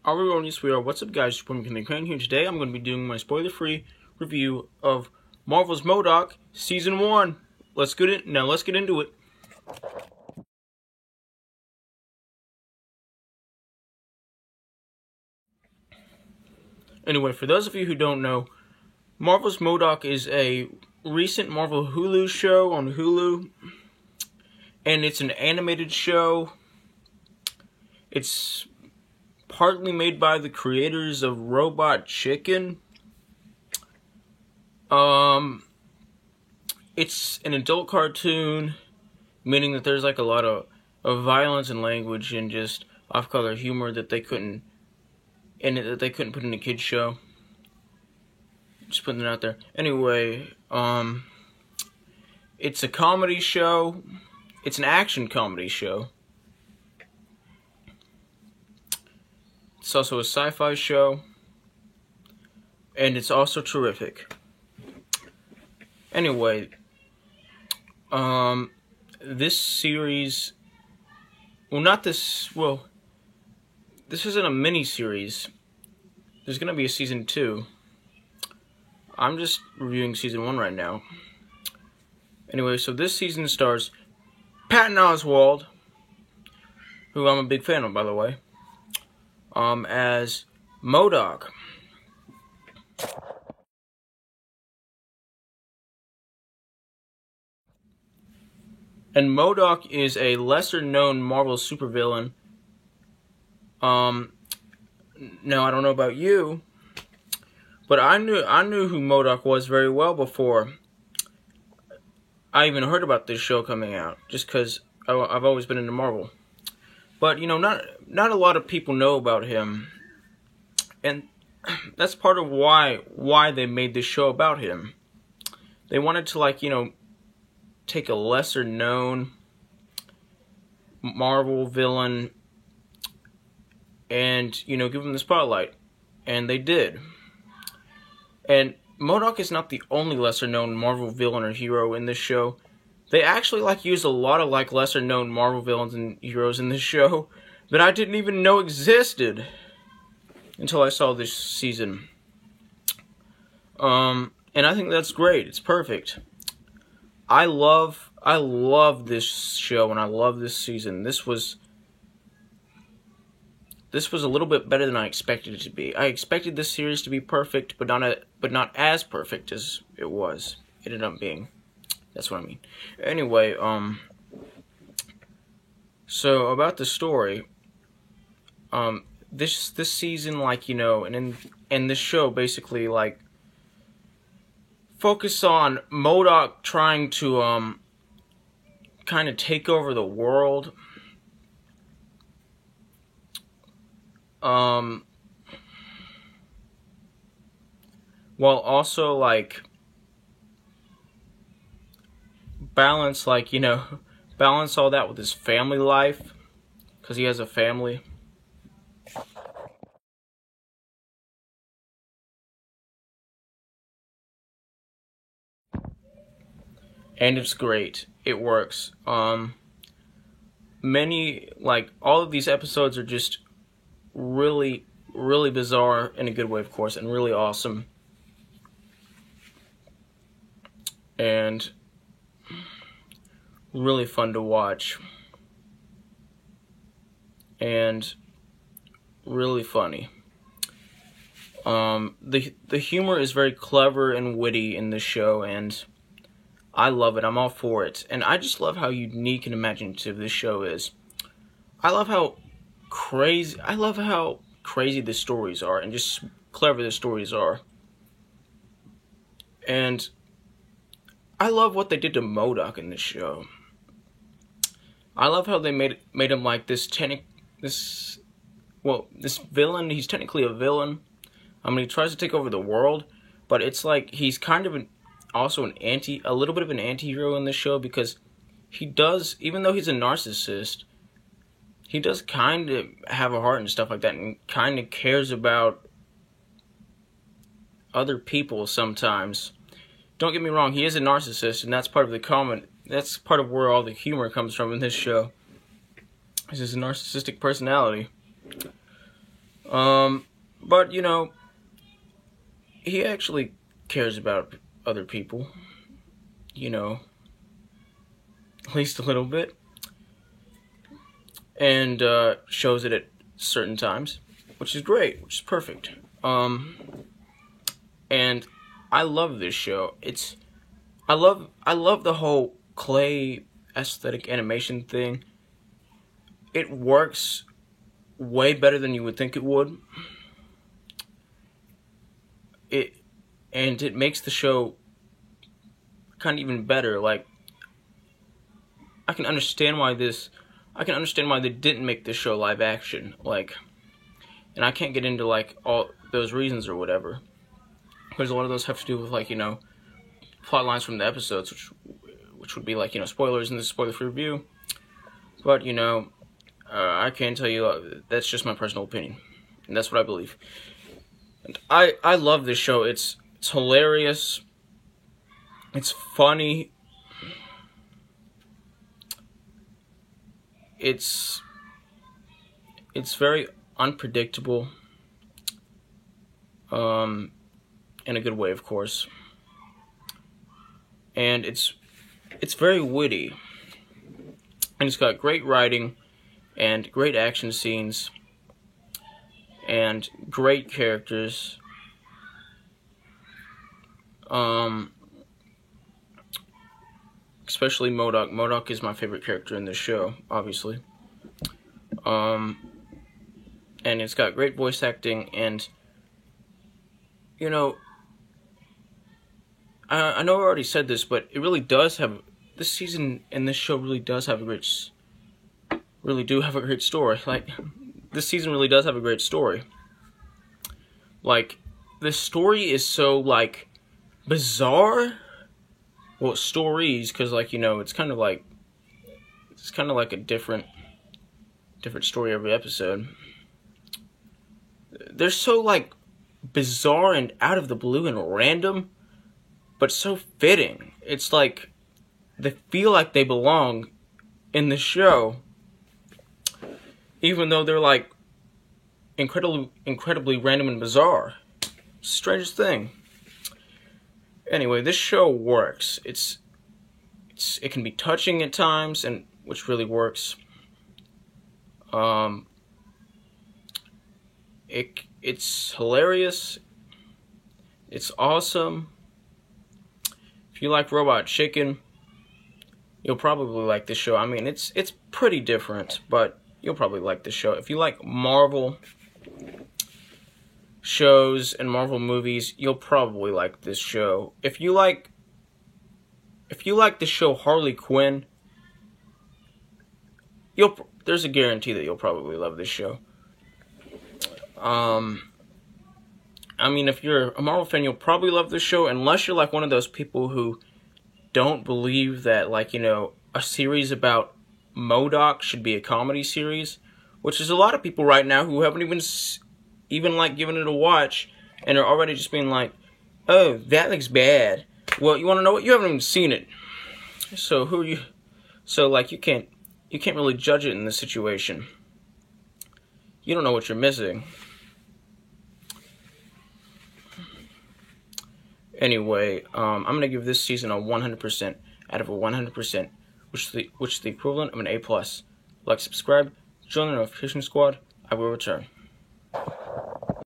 Everyone, yes we are. What's up, guys? Supreme Crane here. Today I'm going to be doing my spoiler-free review of Marvel's MODOK Season 1. Let's get into it. Anyway, for those of you who don't know, Marvel's MODOK is a recent Marvel Hulu show on Hulu, and it's an animated show. It's partly made by the creators of Robot Chicken. It's an adult cartoon, meaning that there's like a lot of violence and language and just off-color humor that they couldn't put in a kids show. Just putting it out there. Anyway, it's a comedy show. It's an action comedy show. It's also a sci-fi show, and it's also terrific. Anyway, this series, this isn't a mini-series. There's gonna be a season 2. I'm just reviewing season 1 right now. Anyway, so this season stars Patton Oswalt, who I'm a big fan of, by the way, as MODOK. And MODOK is a lesser-known Marvel supervillain. Now I don't know about you, but I knew who MODOK was very well before I even heard about this show coming out, just because I've always been into Marvel. But you know, not a lot of people know about him, and that's part of why they made this show about him. They wanted to take a lesser known Marvel villain and give him the spotlight, and they did. And MODOK is not the only lesser known Marvel villain or hero in this show. They actually use a lot of lesser known Marvel villains and heroes in this show that I didn't even know existed until I saw this season. And I think that's great. It's perfect. I love this show, and I love this season. This was a little bit better than I expected it to be. I expected this series to be perfect, but not as perfect as it was. It ended up being. That's what I mean. Anyway, so about the story, this season, and this show basically focus on MODOK trying to kind of take over the world. While also balance balance all that with his family life, because he has a family. And it's great. It works. All of these episodes are just really, really bizarre in a good way, of course, and really awesome. And really fun to watch. And really funny. The humor is very clever and witty in this show, and I love it. I'm all for it. And I just love how unique and imaginative this show is. I love how crazy the stories are, and just clever the stories are. And I love what they did to MODOK in this show. I love how they made him this villain. He's technically a villain. He tries to take over the world, but it's he's kind of also a little bit of an anti-hero in this show, because he does, even though he's a narcissist, he does kind of have a heart and stuff like that, and kind of cares about other people sometimes. Don't get me wrong, he is a narcissist, and that's part of that's part of where all the humor comes from in this show. This is a narcissistic personality. But, you know, he actually cares about other people, you know, at least a little bit, and shows it at certain times, which is great, which is perfect. And I love this show. I love the whole clay aesthetic animation thing. It works way better than you would think it would. And it makes the show kind of even better. Like, I can understand why they didn't make this show live action. Like, and I can't get into like all those reasons or whatever, because a lot of those have to do with, like, you know, plot lines from the episodes, which would be like, you know, spoilers in this spoiler-free review. But, you know, I can tell you that's just my personal opinion, and that's what I believe. And I love this show. It's hilarious. It's funny. It's very unpredictable. In a good way, of course. And it's very witty. And it's got great writing and great action scenes and great characters. Especially MODOK. MODOK is my favorite character in this show, obviously. And it's got great voice acting, and, you know, I know I already said this, but it really does have, this season and this show really does have a great story. Like, this season really does have a great story. Like, the story is so, like, bizarre. Well, stories, because, like, you know, it's kind of like a different story every episode. They're so, like, bizarre and out of the blue and random, but so fitting. It's like they feel like they belong in the show, even though they're, like, incredibly random and bizarre. Strangest thing. Anyway, this show works. It can be touching at times, and which really works. It's hilarious. It's awesome. If you like Robot Chicken, you'll probably like this show. I mean, it's pretty different, but you'll probably like this show. If you like Marvel shows and Marvel movies, you'll probably like this show. If you like the show Harley Quinn, there's a guarantee that you'll probably love this show. I mean, if you're a Marvel fan, you'll probably love this show, unless you're like one of those people who don't believe that, like, you know, a series about MODOK should be a comedy series, which is a lot of people right now who haven't even like given it a watch, and are already just being like, oh, that looks bad. Well, you want to know what? You haven't even seen it. So who are you? So, like, you can't really judge it in this situation. You don't know what you're missing. Anyway, I'm gonna give this season a 100% out of a 100%, which is the equivalent of an A+. Like, subscribe, join the notification squad. I will return.